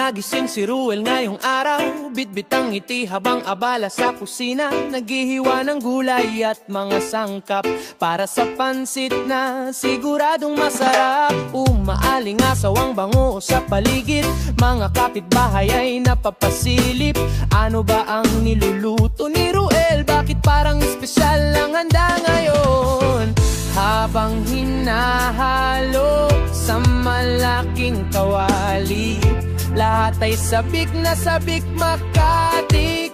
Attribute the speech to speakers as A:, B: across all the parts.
A: nagising si Ruel ngayong araw, bitbit ang ngiti habang abala sa kusina, naghihiwa ng gulay at mga sangkap para sa pansit na siguradong masarap. Umaalingasaw ang bango sa paligid, mga kapitbahay ay napapasilip. Ano ba ang niluluto ni Ruel? Bakit parang espesyal ang handa ngayon? Habang hinahalo sa malaking kawali, lahat ay sabik na sabik makatikim.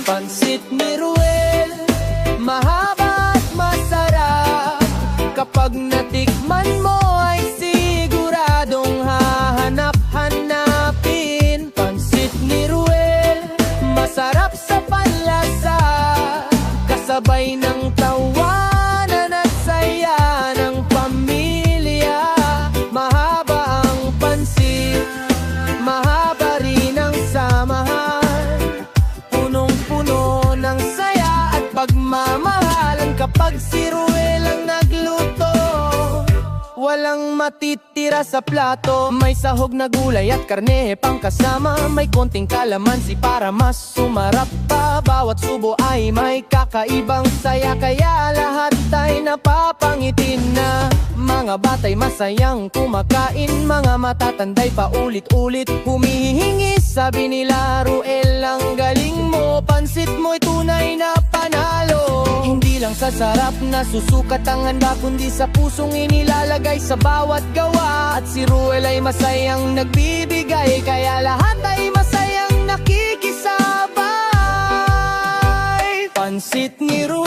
A: Pansit ni Ruel, mahaba at masarap. Kapag natikman mo ay siguradong hahanap-hanapin. Pansit ni Ruel, masarap sa panlasa, kasabay ng tawanan at saya ng pamilya. Mahaba ang pansit, mahaba rin ang samahan, punong-puno ng saya at pagmamahalan. Kapag si Ruel ang nagluto, walang matitira sa plato. May sahog na gulay at karne pang kasama, may konting kalamansi para mas sumarap pa. Bawat subo ay may kakaibang saya, kaya lahat ay napapangitin na. Mga batay masayang kumakain, mga matatanday pa ulit-ulit humihingi. Sabi nila, Ruel, ang galing mo, pansit mo'y tunay na panalo. Hindi lang sa sarap na susukat ang handa, kundi sa pusong inilalagay sa bawat gawa. At si Ruel ay masayang nagbibigay, kaya lahat ay masayang nakikisabay. Pansit ni Ruel,